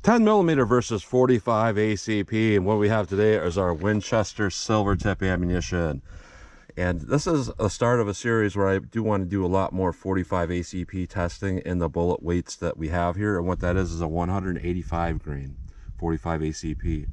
10 millimeter versus 45 ACP, and what we have today is our Winchester Silvertip ammunition. And this is a start of a series where I do want to do a lot more 45 ACP testing in the bullet weights that we have here. And what that is a 185 grain 45 ACP.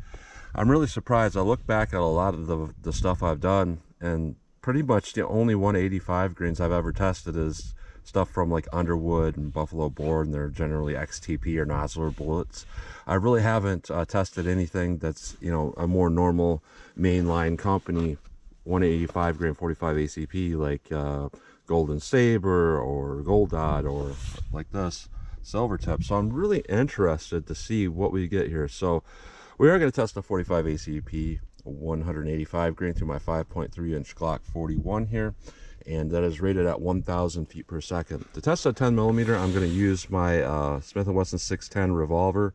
I'm really surprised. I look back at a lot of the stuff I've done, and pretty much the only 185 grains I've ever tested is stuff from like Underwood and Buffalo Board, and they're generally XTP or Nosler bullets. I really haven't tested anything that's, you know, a more normal mainline company 185 grain 45 ACP, like Golden Saber or Gold Dot, or like this Silvertip. So I'm really interested to see what we get here. So we are going to test the 45 ACP 185 grain through my 5.3 inch Glock 41 here, and that is rated at 1,000 feet per second. To test a 10 millimeter, I'm going to use my Smith & Wesson 610 Revolver.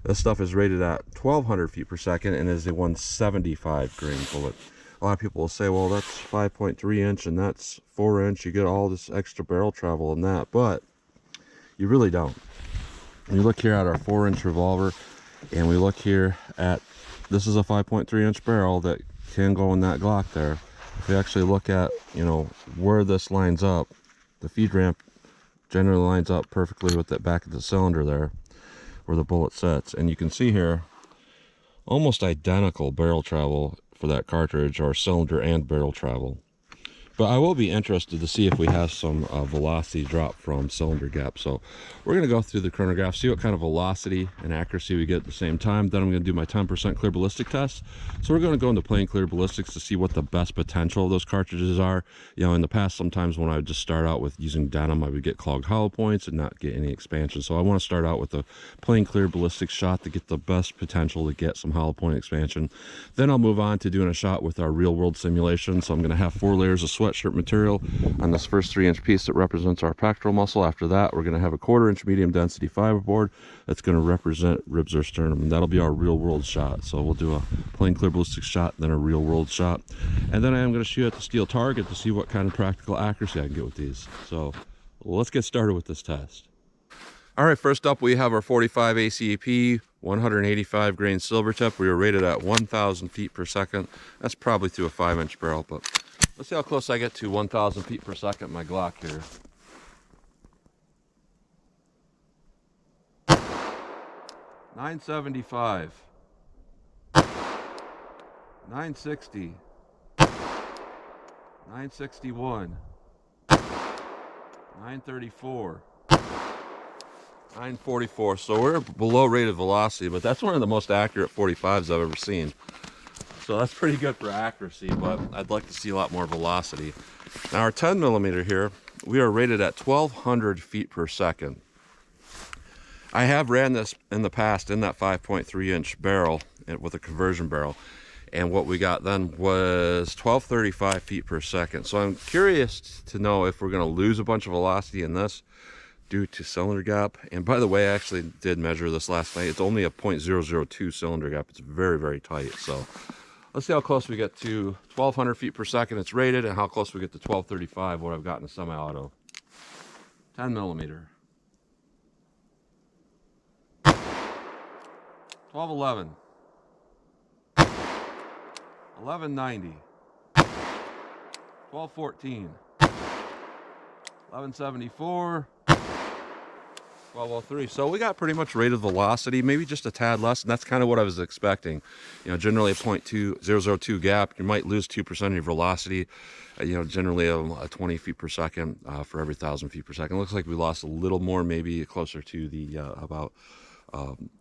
This stuff is rated at 1,200 feet per second and is a 175 grain bullet. A lot of people will say, well, that's 5.3 inch and that's 4 inch. You get all this extra barrel travel in that, but you really don't. You look here at our 4-inch revolver, and we look here at, this is a 5.3 inch barrel that can go in that Glock there. If we actually look at, you know, where this lines up, the feed ramp generally lines up perfectly with the back of the cylinder there, where the bullet sits. And you can see here, almost identical barrel travel for that cartridge, or cylinder and barrel travel. But I will be interested to see if we have some velocity drop from cylinder gap. So we're going to go through the chronograph, see what kind of velocity and accuracy we get at the same time. Then I'm going to do my 10% clear ballistic test. So we're going to go into plain clear ballistics to see what the best potential of those cartridges are. You know, in the past, sometimes when I would just start out with using denim, I would get clogged hollow points and not get any expansion. So I want to start out with a plain clear ballistic shot to get the best potential to get some hollow point expansion. Then I'll move on to doing a shot with our real world simulation. So I'm going to have 4 layers of sweatshirt material on this first 3-inch piece that represents our pectoral muscle. After that, we're going to have a 1/4 inch medium density fiberboard that's going to represent ribs or sternum, and that'll be our real world shot. So we'll do a plain clear ballistic shot, then a real world shot, and then I am going to shoot at the steel target to see what kind of practical accuracy I can get with these. So let's get started with this test. All right, first up we have our 45 ACP 185 grain Silvertip. We are rated at 1,000 feet per second. That's probably through a 5-inch barrel, but let's see how close I get to 1,000 feet per second my Glock here. .975, 960, 961, 934, 944. So we're below rated velocity, but that's one of the most accurate 45s I've ever seen. So that's pretty good for accuracy, but I'd like to see a lot more velocity. Now our 10 millimeter here, we are rated at 1,200 feet per second. I have ran this in the past in that 5.3 inch barrel with a conversion barrel, and what we got then was 1,235 feet per second. So I'm curious to know if we're going to lose a bunch of velocity in this due to cylinder gap. And by the way, I actually did measure this last night. It's only a 0.002 cylinder gap. It's very, very tight. So let's see how close we get to 1,200 feet per second it's rated, and how close we get to 1,235, what I've got in a semi-auto. 10 millimeter. 1211, 1190, 1214, 1174, 1203. So we got pretty much rated velocity, maybe just a tad less, and that's kind of what I was expecting. You know, generally a 0.2002 gap, you might lose 2% of your velocity. You know, generally a 20 feet per second for every 1,000 feet per second. Looks like we lost a little more, maybe closer to the about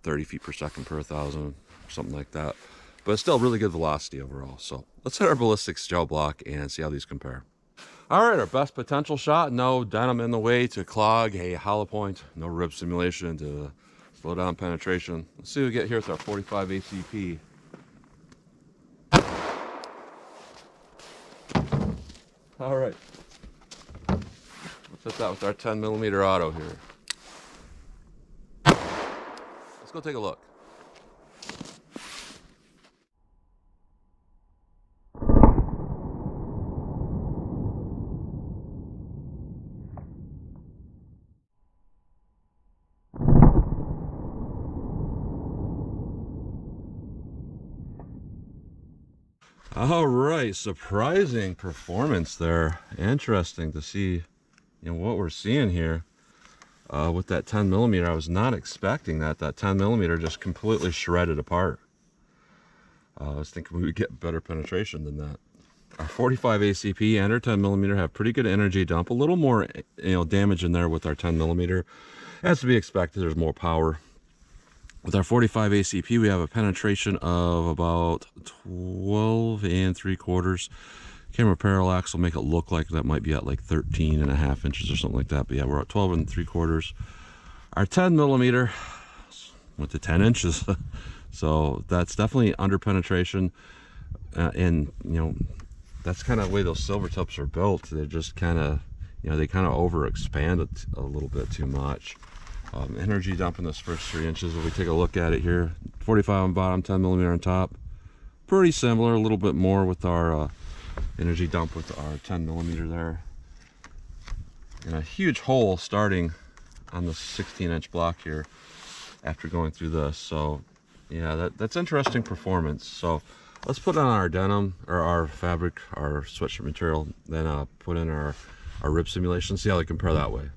30 feet per second per 1,000, something like that. But it's still really good velocity overall. So let's hit our ballistics gel block and see how these compare. All right, our best potential shot. No denim in the way to clog a hollow point. No rib simulation to slow down penetration. Let's see what we get here with our 45 ACP. All right. Let's hit that with our 10 millimeter auto here. Let's go take a look. All right, surprising performance there. Interesting to see, what we're seeing here with that 10 millimeter. I was not expecting that. That 10 millimeter just completely shredded apart. I was thinking we would get better penetration than that. Our 45 ACP and our 10 millimeter have pretty good energy dump. A little more, damage in there with our 10 millimeter. As to be expected, there's more power. With our 45 ACP, we have a penetration of about 12 3/4. Camera parallax will make it look like that might be at like 13.5 inches or something like that. But yeah, we're at 12 3/4. Our 10 millimeter went to 10 inches. So that's definitely under penetration. And, that's kind of the way those silver tips are built. They're just kind of, they kind of overexpand it a little bit too much. Energy dump in this first 3 inches. If we take a look at it here, 45 on bottom, 10 millimeter on top. Pretty similar, a little bit more with our energy dump with our 10 millimeter there. And a huge hole starting on the 16-inch block here after going through this. So yeah, that's interesting performance. So let's put on our denim or our fabric, our sweatshirt material, then put in our rib simulation, see how they compare that way.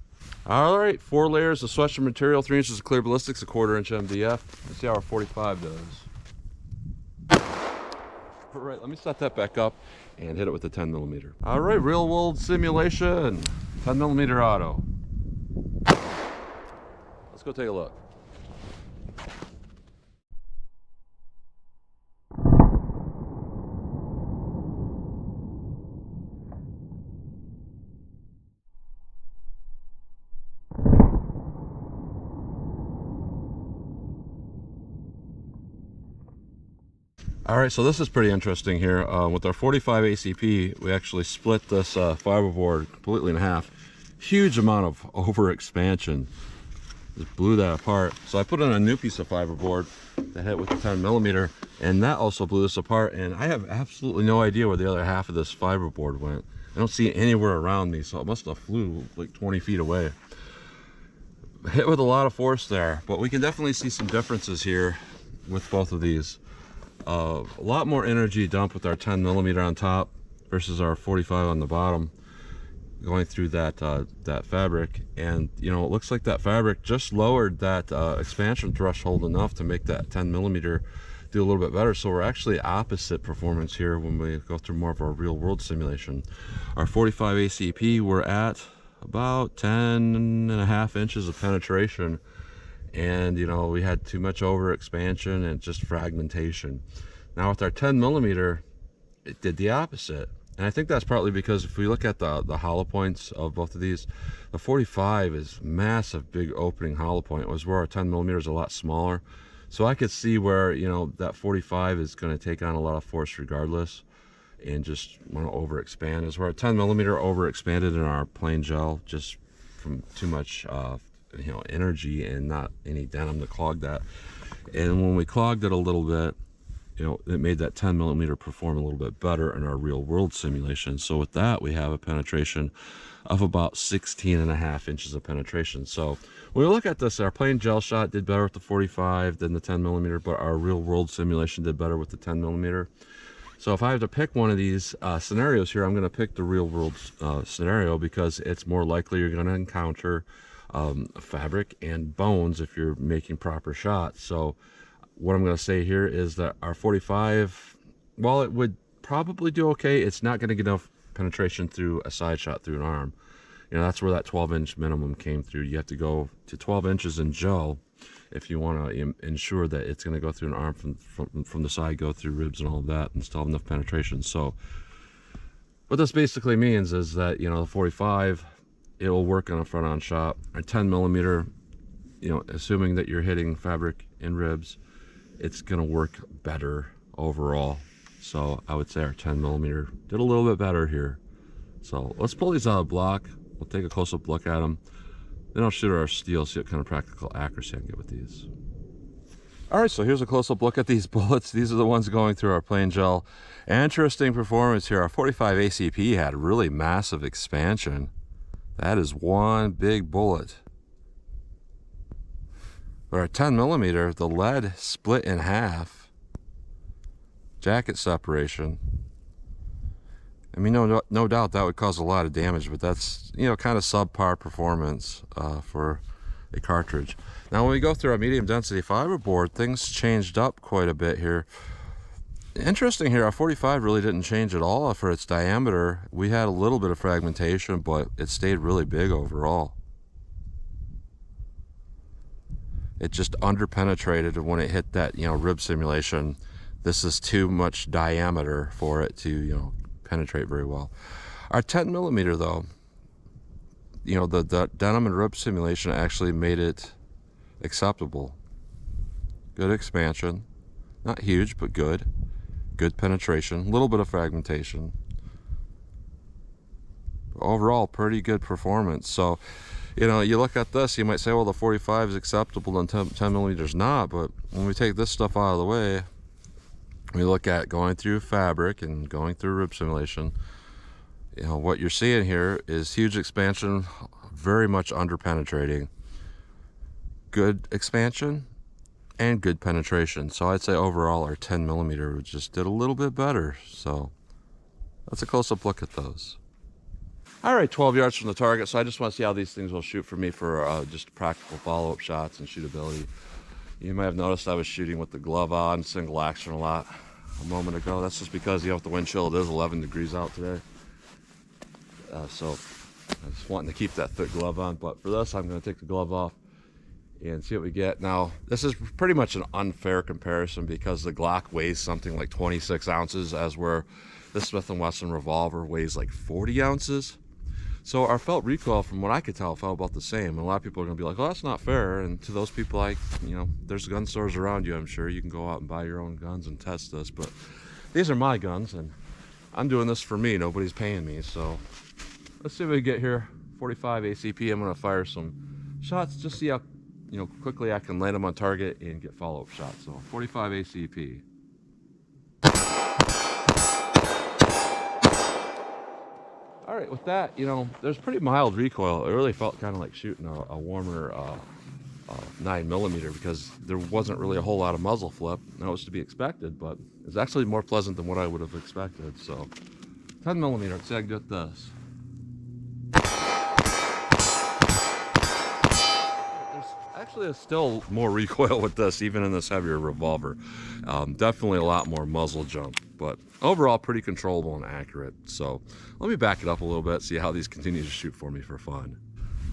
All right, 4 layers of sweatshirt material, 3 inches of clear ballistics, 1/4 inch MDF. Let's see how our 45 does. All right, let me set that back up and hit it with the 10 millimeter. All right, real world simulation, 10 millimeter auto. Let's go take a look. All right, so this is pretty interesting here. With our 45 ACP, we actually split this fiberboard completely in half. Huge amount of over expansion. Just blew that apart. So I put in a new piece of fiberboard that hit with the 10 millimeter, and that also blew this apart. And I have absolutely no idea where the other half of this fiberboard went. I don't see it anywhere around me, so it must have flew like 20 feet away. Hit with a lot of force there, but we can definitely see some differences here with both of these. A lot more energy dump with our 10 millimeter on top versus our 45 on the bottom, going through that that fabric. And it looks like that fabric just lowered that expansion threshold enough to make that 10 millimeter do a little bit better. So we're actually opposite performance here when we go through more of our real world simulation. Our 45 ACP, we're at about 10.5 inches of penetration, and we had too much over expansion and just fragmentation. Now with our 10 millimeter, it did the opposite. And I think that's partly because if we look at the hollow points of both of these, the 45 is massive, big opening hollow point, was where our 10 millimeter is a lot smaller. So I could see where, that 45 is going to take on a lot of force regardless and just want to overexpand. Is where our 10 millimeter overexpanded in our plain gel just from too much energy and not any denim to clog that. And when we clogged it a little bit, it made that 10 millimeter perform a little bit better in our real world simulation. So with that, we have a penetration of about 16.5 inches of penetration. So when we look at this, our plain gel shot did better with the 45 than the 10 millimeter, but our real world simulation did better with the 10 millimeter. So if I have to pick one of these scenarios here, I'm going to pick the real world scenario because it's more likely you're going to encounter fabric and bones if you're making proper shots. So what I'm going to say here is that our 45, while it would probably do okay, it's not going to get enough penetration through a side shot through an arm. That's where that 12-inch minimum came through. You have to go to 12 inches in gel if you want to ensure that it's going to go through an arm from the side, go through ribs and all of that, and still have enough penetration. So what this basically means is that the 45, it will work on a front-on shot. A 10 millimeter, assuming that you're hitting fabric and ribs, it's going to work better overall. So I would say our 10 millimeter did a little bit better here. So let's pull these out of the block. We'll take a close-up look at them. Then I'll shoot our steel, see what kind of practical accuracy I can get with these. All right, so here's a close-up look at these bullets. These are the ones going through our plain gel. Interesting performance here. Our 45 ACP had really massive expansion. That is one big bullet. But our 10 millimeter, the lead split in half. Jacket separation. I mean, no doubt that would cause a lot of damage, but that's, you know, kind of subpar performance for a cartridge. Now, when we go through our medium density fiberboard, things changed up quite a bit here. Interesting here, our 45 really didn't change at all for its diameter. We had a little bit of fragmentation, but it stayed really big overall. It just underpenetrated when it hit that, you know, rib simulation. This is too much diameter for it to, you know, penetrate very well. Our 10 millimeter though, you know, the denim and rib simulation actually made it acceptable. Good expansion, not huge, but good penetration, a little bit of fragmentation. Overall, pretty good performance. So, you know, you look at this, you might say, well, the 45 is acceptable and 10 millimeters not, but when we take this stuff out of the way, we look at going through fabric and going through rib simulation, you know, what you're seeing here is huge expansion, very much under penetrating, good expansion, and good penetration. So I'd say overall our 10 millimeter just did a little bit better. So that's a close-up look at those. All right, 12 yards from the target. So I just want to see how these things will shoot for me for just practical follow-up shots and shootability. You might have noticed I was shooting with the glove on, single action a lot a moment ago. That's just because, you know, with the wind chill, it is 11 degrees out today. So I'm just wanting to keep that thick glove on. But for this, I'm going to take the glove off and see what we get. Now, this is pretty much an unfair comparison because the Glock weighs something like 26 ounces, as where the Smith & Wesson Revolver weighs like 40 ounces. So our felt recoil, from what I could tell, felt about the same. And a lot of people are going to be like, well, that's not fair. And to those people, like, you know, there's gun stores around you, I'm sure. You can go out and buy your own guns and test this. But these are my guns, and I'm doing this for me. Nobody's paying me. So let's see what we get here. 45 ACP. I'm going to fire some shots, just see how, you know, quickly I can land them on target and get follow-up shots. So 45 ACP. All right, with that, you know, there's pretty mild recoil. It really felt kind of like shooting a warmer 9 millimeter because there wasn't really a whole lot of muzzle flip. That was to be expected, but it's actually more pleasant than what I would have expected. So 10 millimeter, let's see how I can do with this. Actually, still more recoil with this, even in this heavier revolver. Definitely a lot more muzzle jump, but overall pretty controllable and accurate. So let me back it up a little bit, see how these continue to shoot for me for fun.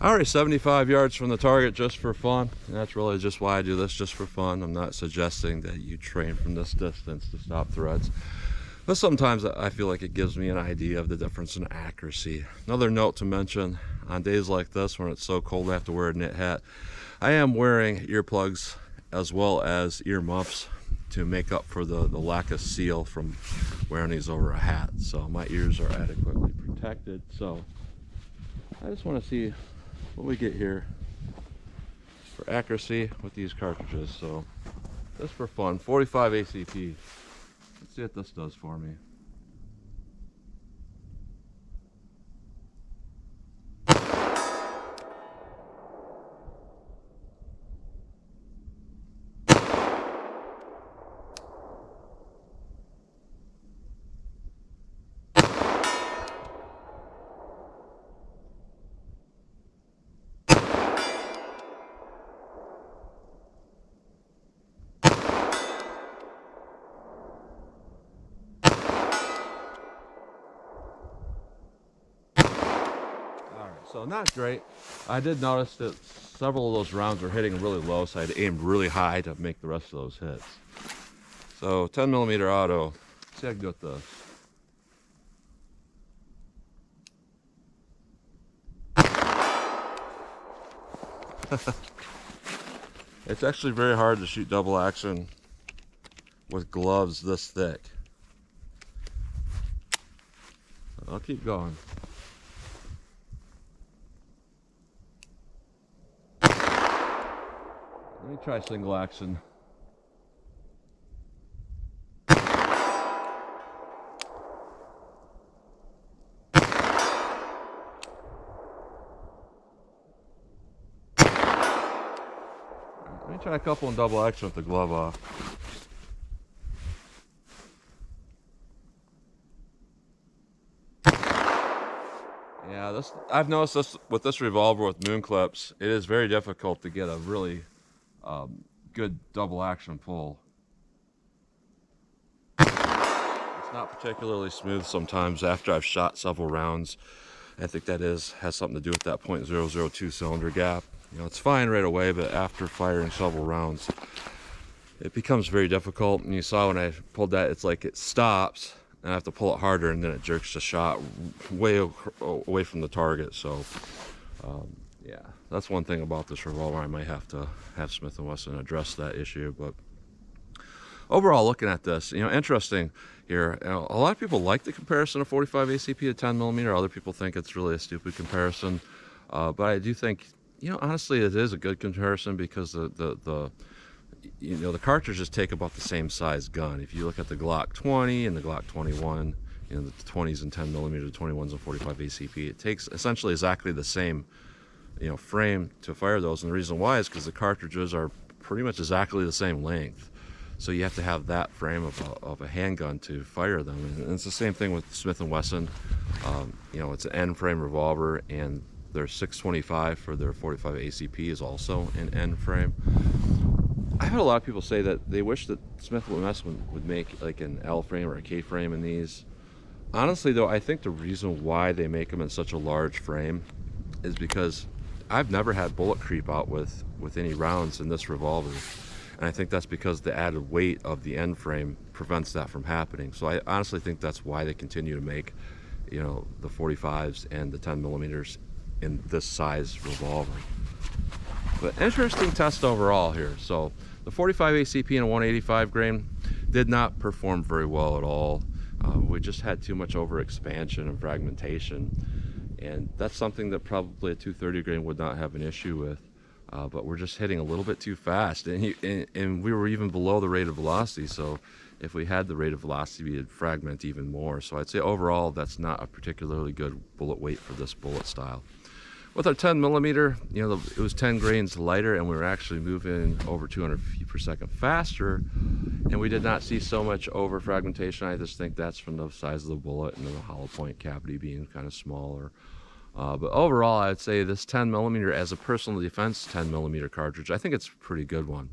All right, 75 yards from the target just for fun. And that's really just why I do this, just for fun. I'm not suggesting that you train from this distance to stop threats, but sometimes I feel like it gives me an idea of the difference in accuracy. Another note to mention, on days like this when it's so cold I have to wear a knit hat, I am wearing earplugs as well as ear muffs to make up for the lack of seal from wearing these over a hat. So my ears are adequately protected. So I just want to see what we get here for accuracy with these cartridges. So just for fun, 45 ACP. Let's see what this does for me. So not great. I did notice that several of those rounds were hitting really low, so I had aimed really high to make the rest of those hits. So 10 millimeter auto. Let's see how I can do with this. It's actually very hard to shoot double action with gloves this thick. I'll keep going. Let me try single action. Let me try a couple in double action with the glove off. Yeah, this I've noticed this with this revolver with moon clips. It is very difficult to get a really good double action pull. It's not particularly smooth sometimes after I've shot several rounds. I think that has something to do with that .002 cylinder gap. You know, it's fine right away, but after firing several rounds, it becomes very difficult. And you saw when I pulled that, it's like it stops, and I have to pull it harder, and then it jerks the shot way away from the target. So, yeah, that's one thing about this revolver. I might have to have Smith & Wesson address that issue. But overall, looking at this, you know, interesting here. You know, a lot of people like the comparison of 45 ACP to 10 millimeter. Other people think it's really a stupid comparison. But I do think, you know, honestly, it is a good comparison because the you know, the cartridges take about the same size gun. If you look at the Glock 20 and the Glock 21, you know, the 20s and 10 millimeter, the 21s and 45 ACP, it takes essentially exactly the same, you know, frame to fire those. And the reason why is because the cartridges are pretty much exactly the same length. So you have to have that frame of a handgun to fire them. And it's the same thing with Smith & Wesson. You know, it's an end frame revolver, and their 625 for their 45 ACP is also an end frame. I've had a lot of people say that they wish that Smith & Wesson would make like an L frame or a K frame in these. Honestly though, I think the reason why they make them in such a large frame is because I've never had bullet creep out with any rounds in this revolver. And I think that's because the added weight of the end frame prevents that from happening. So I honestly think that's why they continue to make, you know, the 45s and the 10 millimeters in this size revolver. But interesting test overall here. So the 45 ACP in a 185 grain did not perform very well at all. We just had too much over expansion and fragmentation, and that's something that probably a 230 grain would not have an issue with. But we're just hitting a little bit too fast, and we were even below the rate of velocity. So if we had the rate of velocity, it'd fragment even more. So I'd say overall that's not a particularly good bullet weight for this bullet style. With our 10 millimeter, you know, it was 10 grains lighter, and we were actually moving over 200 feet per second faster, and we did not see so much over fragmentation. I just think that's from the size of the bullet and the hollow point cavity being kind of smaller. But overall, I'd say this 10 millimeter as a personal defense 10 millimeter cartridge, I think it's a pretty good one.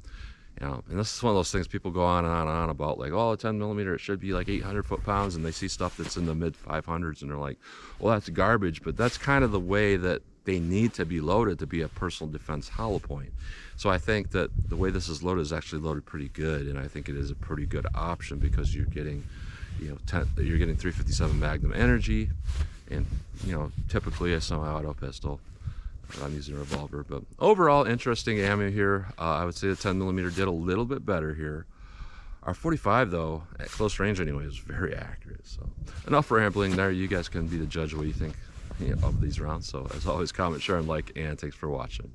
You know, and this is one of those things people go on and on and on about, like, oh, a 10 millimeter, it should be like 800 foot-pounds, and they see stuff that's in the mid 500s, and they're like, well, that's garbage. But that's kind of the way that they need to be loaded to be a personal defense hollow point. So I think that the way this is loaded is actually loaded pretty good, and I think it is a pretty good option because you're getting, you know, you're getting 357 Magnum energy, and, you know, typically a semi-auto pistol. I'm using a revolver, but overall interesting ammo here. I would say the 10 millimeter did a little bit better here. Our 45 though, at close range anyway, is very accurate. So enough rambling there. You guys can be the judge of what you think, you know, of these rounds. So as always, comment, share, and like, and thanks for watching.